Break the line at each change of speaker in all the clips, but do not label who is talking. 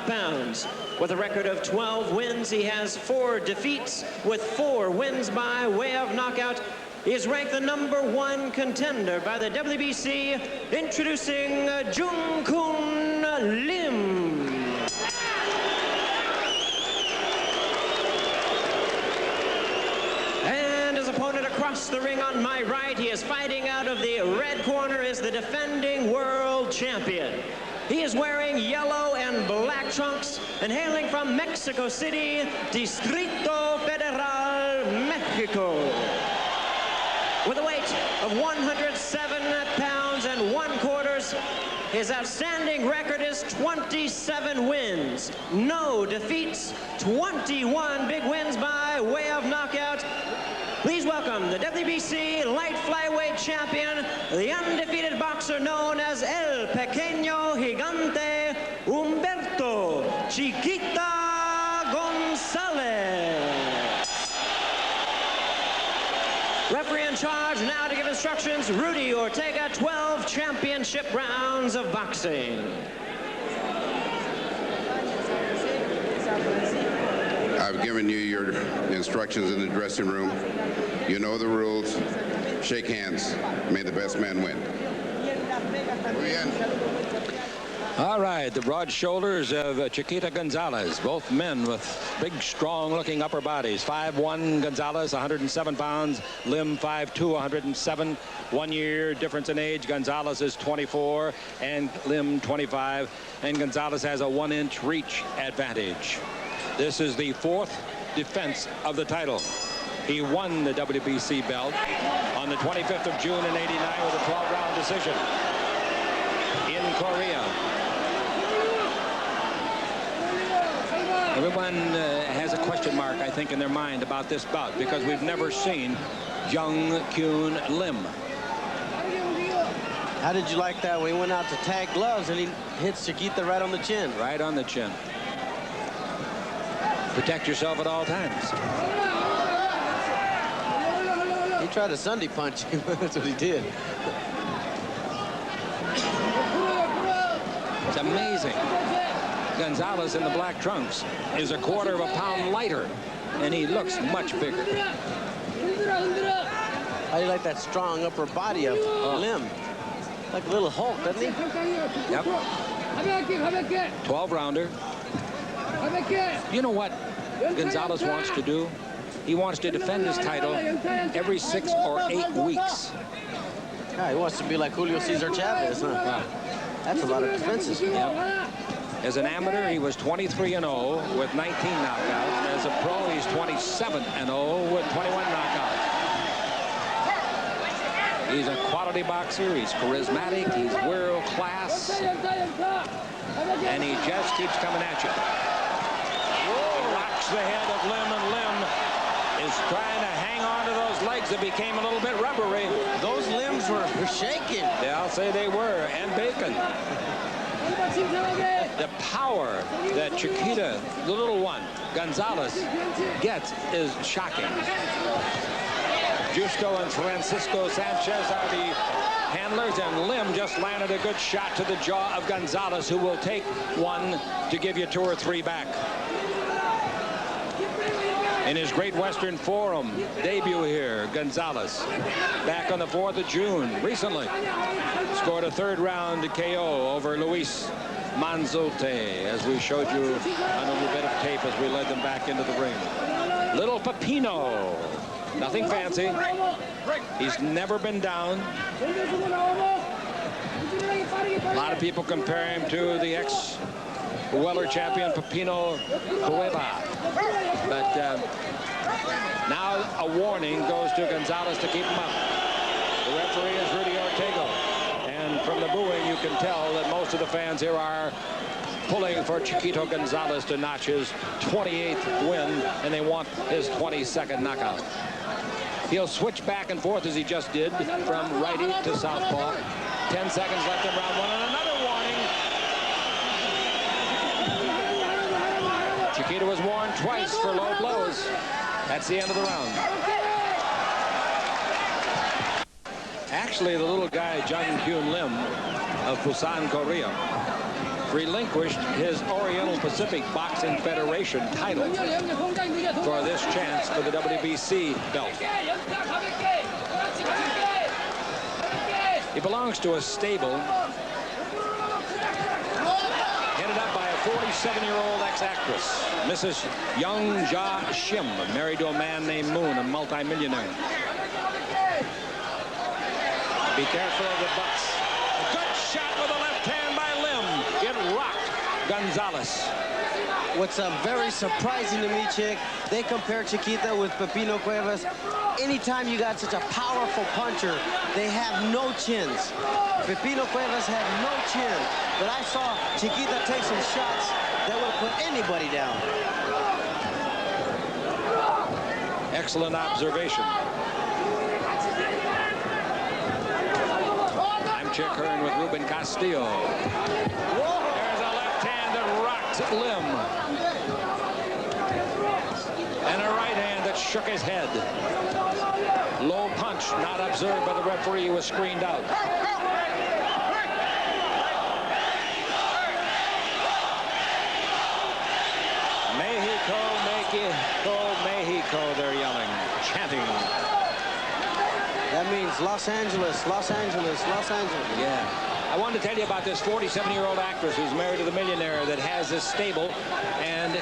pounds. With a record of 12 wins, he has 4 defeats, with 4 wins by way of knockout. He is ranked the #1 contender by the WBC, introducing Jung-Kun Lim. And his opponent across the ring on my right, he is fighting out of the red corner, is the defending world champion. He is wearing yellow and black trunks and hailing from Mexico City, Distrito Federal, Mexico. With a weight of 107 pounds and 1/4, his outstanding record is 27 wins, no defeats, 21 big wins by way of knockout. Please welcome the WBC light flyweight champion, the undefeated boxer known as El Pequeño Gigante, Umberto Chiquita Gonzalez. Referee in charge now to give instructions, Rudy Ortega, 12 championship rounds of boxing.
I've given you your instructions in the dressing room. You know the rules. Shake hands. May the best man win.
All right, the broad shoulders of Chiquita Gonzalez, both men with big, strong-looking upper bodies. 5'1", Gonzalez, 107 pounds. Lim, 5'2", 107. 1 year difference in age. Gonzalez is 24 and Lim 25. And Gonzalez has a 1-inch reach advantage. This is the 4th defense of the title. He won the WBC belt on the 25th of June in '89 with a 12-round decision in Korea. Everyone has a question mark, I think, in their mind about this bout because we've never seen Jung-Kun Lim.
How did you like that when he went out to tag gloves and he hits Chiquita right on the chin?
Right on the chin. Protect yourself at all times.
He tried to Sunday punch him. That's what he did.
It's amazing. Gonzalez in the black trunks is a 1/4 pound lighter, and he looks much bigger.
How do you like that strong upper body of Lim? Like a little Hulk, doesn't he?
Yep. 12-rounder. You know what Gonzalez wants to do? He wants to defend his title every 6 or 8 weeks.
Yeah, he wants to be like Julio Cesar Chavez, huh?
Wow.
That's a lot of defenses.
Yep. As an amateur, he was 23-0 with 19 knockouts. As a pro, he's 27-0 with 21 knockouts. He's a quality boxer. He's charismatic. He's world class. And he just keeps coming at you. He rocks the head of Lim, and Lim is trying to hang on to those legs that became a little bit rubbery.
Those limbs were shaking.
Yeah, I'll say they were, and bacon. The power that Chiquita, the little one, Gonzalez, gets is shocking. Justo and Francisco Sanchez are the handlers, and Lim just landed a good shot to the jaw of Gonzalez, who will take one to give you 2 or 3 back. In his Great Western Forum debut here, Gonzalez, back on the 4th of June, recently, scored a 3rd-round KO over Luis Manzote, as we showed you on a little bit of tape as we led them back into the ring. Little Pepino, nothing fancy. He's never been down. A lot of people compare him to the ex-Weller champion Pepino Cueva. But now a warning goes to Gonzalez to keep him up. The referee is Rudy Ortega. And from the booing, you can tell that most of the fans here are pulling for Chiquito Gonzalez to notch his 28th win, and they want his 22nd knockout. He'll switch back and forth as he just did from righty to southpaw. 10 seconds left in round 1, and another warning. Chiquito was warned twice for low blows. That's the end of the round. Actually, the little guy, Jung-Kun Lim of Busan, Korea, relinquished his Oriental Pacific Boxing Federation title for this chance for the WBC belt. He belongs to a stable headed up by a 47-year-old ex-actress, Mrs. Young Ja Shim, married to a man named Moon, a multimillionaire. Be careful of the butts. A good shot with a left hand by Lim. It rocked Gonzalez.
What's very surprising to me, Chick, they compare Chiquita with Pepino Cuevas. Anytime you got such a powerful puncher, they have no chins. Pepino Cuevas had no chin, but I saw Chiquita take some shots that would have put anybody down.
Excellent observation. I'm Chick Hearn with Ruben Castillo. There's a left hand that rocked Lim. And a right hand that shook his head. Low punch, not observed by the referee, was screened out. Mexico, Mexico, Mexico, they're yelling, chanting.
That means Los Angeles, Los Angeles, Los Angeles.
Yeah. I wanted to tell you about this 47-year-old actress who's married to the millionaire that has this stable, and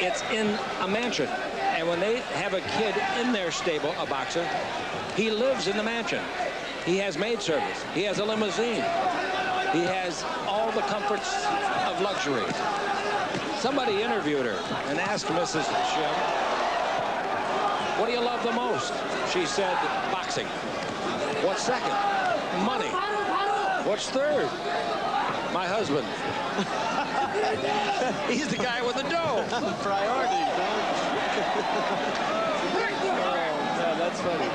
it's in a mansion. And when they have a kid in their stable, a boxer, he lives in the mansion. He has maid service. He has a limousine. He has all the comforts of luxury. Somebody interviewed her and asked Mrs. Shim, what do you love the most? She said, boxing. What's second? Money. What's third? My husband. He's the guy with the dough.
Priorities, man. Oh, man, that's funny.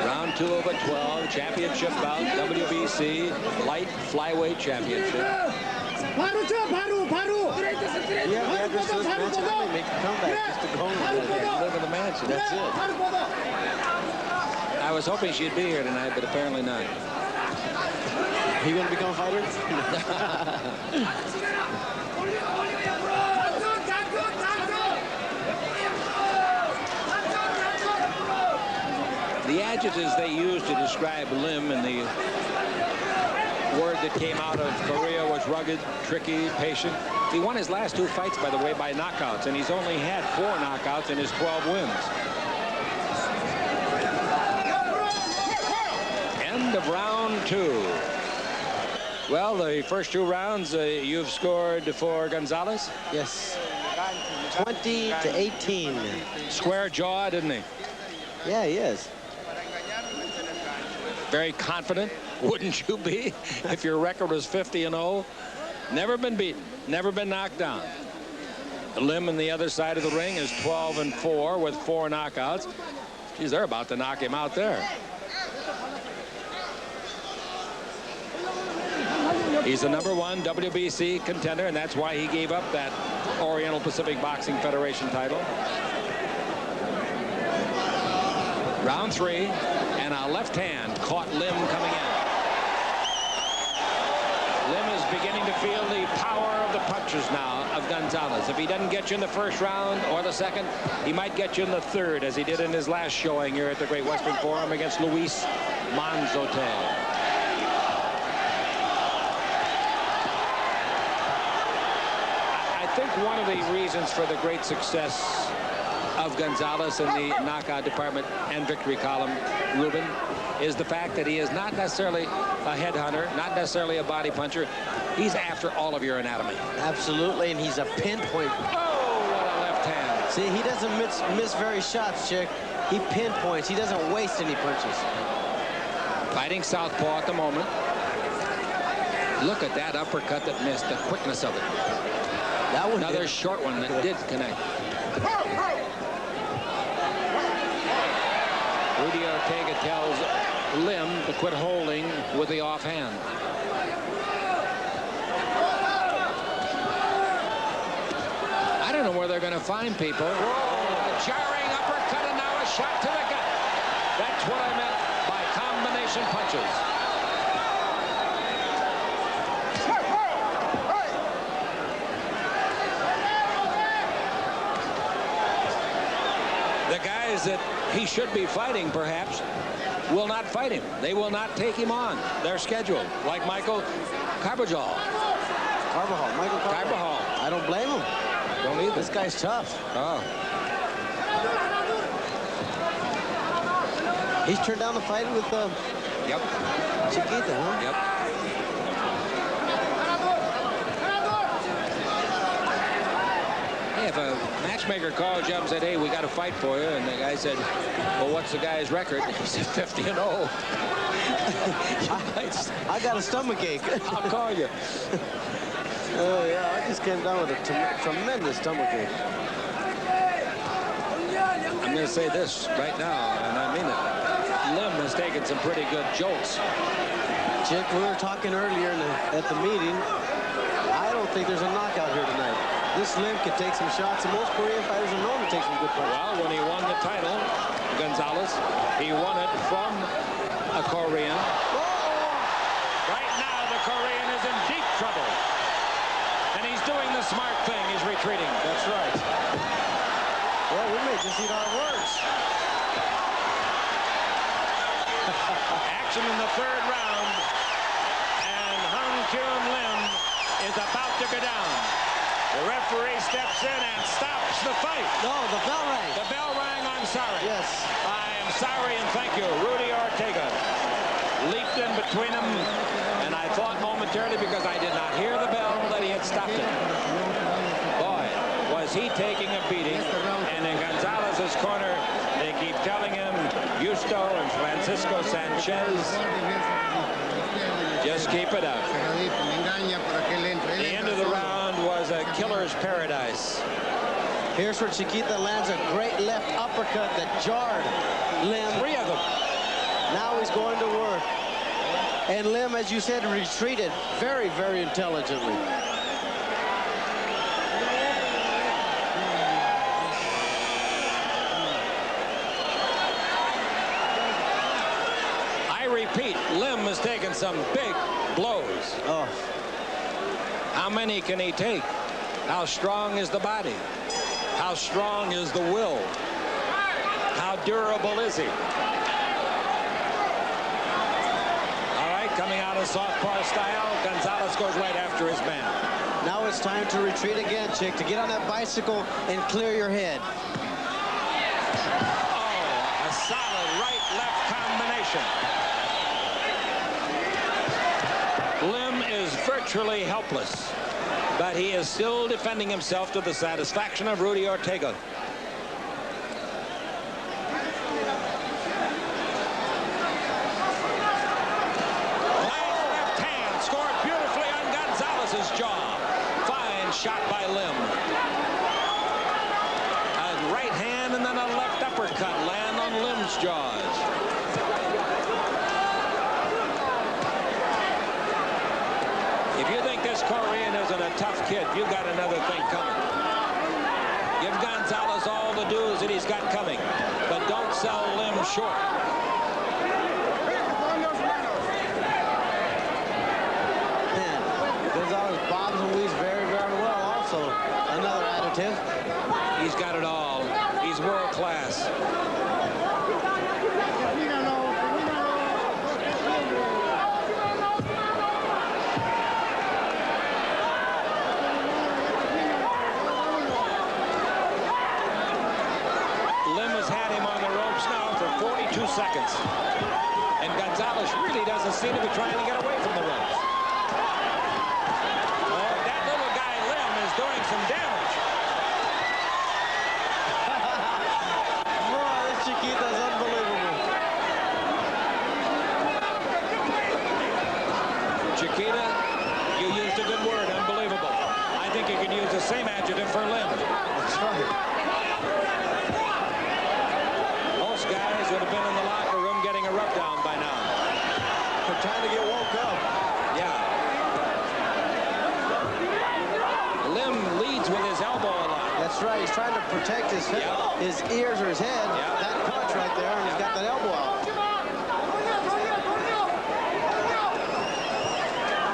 Round 2 of a 12 championship bout, WBC light flyweight championship.
Yeah, just this mansion, I may make a comeback just to go home.
Live in the mansion.
That's it.
I was hoping she'd be here tonight, but apparently not.
You gonna become a fighter?
The adjectives they used to describe Lim, and the word that came out of Korea was rugged, tricky, patient. He won his last 2 fights, by the way, by knockouts, and he's only had 4 knockouts in his 12 wins. End of round 2. Well, the first 2 rounds, you've scored for Gonzalez?
Yes. 20-18.
Square jaw, didn't he?
Yeah, he is.
Very confident, wouldn't you be, if your record was 50-0? Never been beaten, never been knocked down. Lim on the other side of the ring is 12-4 with 4 knockouts. Geez, they're about to knock him out there. He's the #1 WBC contender, and that's why he gave up that Oriental Pacific Boxing Federation title. Round 3, and a left hand caught Lim coming in. Lim is beginning to feel the power of the punches now of Gonzalez. If he doesn't get you in the first round or the second, he might get you in the third, as he did in his last showing here at the Great Western Forum against Luis Manzote. I think one of the reasons for the great success of Gonzalez in the knockout department and victory column, Ruben, is the fact that he is not necessarily a headhunter, not necessarily a body puncher. He's after all of your anatomy.
Absolutely, and he's a pinpoint.
Oh, what a left hand.
See, he doesn't miss very shots, Chick. He pinpoints. He doesn't waste any punches.
Fighting southpaw at the moment. Look at that uppercut that missed, the quickness of it.
That one
Another short one that did connect. Rudy Ortega tells Lim to quit holding with the offhand. I don't know where they're going to find people. A jarring uppercut and now a shot to the gut. That's what I meant by combination punches. guys that he should be fighting, perhaps, will not fight him. They will not take him on their schedule, like Michael Carbajal.
Michael Carbajal. I don't blame him.
Don't either.
This guy's tough.
Oh.
He's turned down the fight with
Yep.
Chiquita, huh?
Yep. Hey, if a matchmaker called you up and said, hey, we got a fight for you, and the guy said, well, what's the guy's record? He said 50-0.
I got a stomach ache.
I'll call you.
Oh, yeah, I just came down with a tremendous stomach ache.
I'm going to say this right now, and I mean it. Lim has taken some pretty good jolts.
Chick, we were talking earlier at the meeting. I don't think there's a knockout here tonight. This Lim can take some shots, and most Korean fighters are known to take some good punches.
Well, when he won the title, Gonzalez, he won it from a Korean. Right now, the Korean is in deep trouble. And he's doing the smart thing. He's retreating.
That's right. Well, we may just eat our words.
Action in the third round. And Hung Kyun Lim is about to go down. The referee steps in and stops the fight.
No, the bell rang.
The bell rang. I'm sorry.
Yes.
I am sorry and thank you. Rudy Ortega leaped in between them. And I thought momentarily, because I did not hear the bell, that he had stopped it. Boy, was he taking a beating. And in Gonzalez's corner, they keep telling him, Justo and Francisco Sanchez, just keep it up. The end of the round was a killer's paradise.
Here's where Chiquita lands a great left uppercut that jarred Lim.
3 of them.
Now he's going to work. And Lim, as you said, retreated very, very intelligently.
I repeat, Lim has taken some big blows.
Oh.
How many can he take? How strong is the body? How strong is the will? How durable is he? All right, coming out of southpaw style, Gonzalez goes right after his man.
Now it's time to retreat again, Chick, to get on that bicycle and clear your head.
Oh, a solid right-left combination. Lim is virtually helpless, but he is still defending himself to the satisfaction of Rudy Ortega. Shot by Lim. A right hand and then a left uppercut land on Lim's jaws. If you think this Korean isn't a tough kid, you've got another thing coming. Give Gonzalez all the dues that he's got coming, but don't sell Lim short.
Man, Gonzalez bobs and weaves very, very well. Also, another additive.
He's got it all. He's world class. Lim has had him on the ropes now for 42 seconds. And Gonzalez really doesn't seem to be trying to get away from the ropes. Doing some damage.
Boy, this Chiquita's unbelievable.
Chiquita, you used a good word, unbelievable. I think you can use the same adjective for Lim.
That's right.
Most guys would have been in the locker room getting a rub down by now.
They're trying to get woke up.
Yeah. Lim leads with his elbow a lot.
That's right. He's trying to protect his head, his ears or his head. That punch right there, and he's got that elbow out.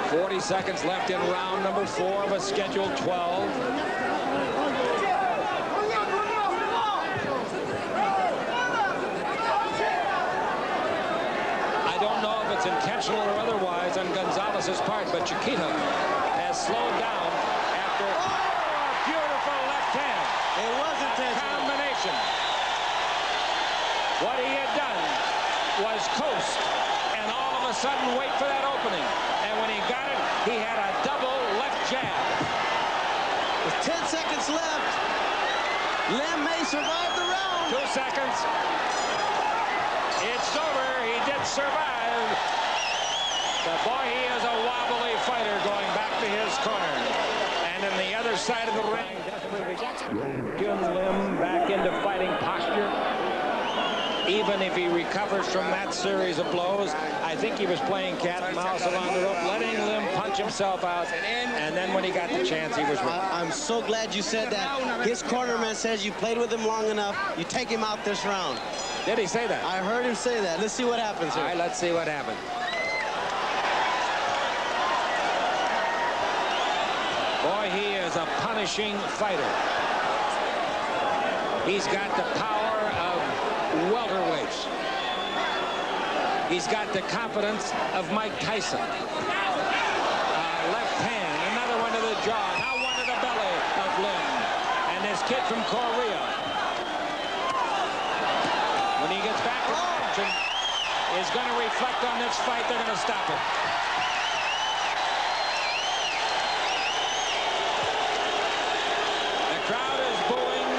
40 seconds left in round number 4 of a scheduled 12. Gonzalez's part, but Chiquita has slowed down after a beautiful left hand.
It was intentional.
Combination. What he had done was coast and all of a sudden wait for that opening. And when he got it, he had a double left jab.
With 10 seconds left, Lim may survive the round.
2 seconds. It's over. He did survive. But boy, he is a wobbly fighter going back to his corner. And in the other side of the ring, Jun Lim back into fighting posture. Even if he recovers from that series of blows, I think he was playing cat and mouse along the rope, letting Lim punch himself out. And then when he got the chance, he was ready.
I'm so glad you said that. His cornerman says you played with him long enough. You take him out this round.
Did he say that?
I heard him say that. Let's see what happens here.
All right, let's see what happens. Boy, he is a punishing fighter. He's got the power of welterweights. He's got the confidence of Mike Tyson. Left hand, another one to the jaw, now one to the belly of Lim. And this kid from Korea. When he gets back to action, is going to reflect on this fight. They're going to stop it. The crowd is booing.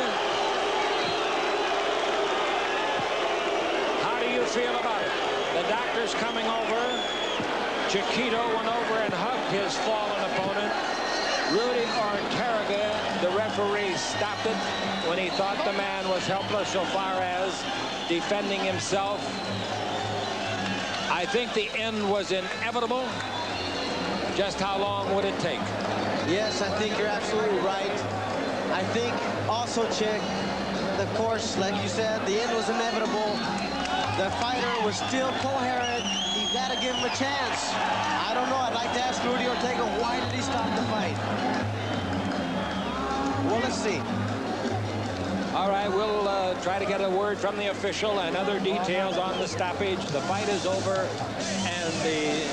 How do you feel about it? The doctor's coming over. Chiquito went over and hugged his fallen opponent. Rudy Ortega, the referee, stopped it when he thought the man was helpless so far as defending himself. I think the end was inevitable. Just how long would it take?
Yes, I think you're absolutely right. I think also, Chick, of course, like you said, the end was inevitable. The fighter was still coherent. You got to give him a chance. I don't know. I'd like to ask Rudy Ortega, why did he stop the fight? Well, let's see.
All right, we'll try to get a word from the official and other details on the stoppage. The fight is over, and the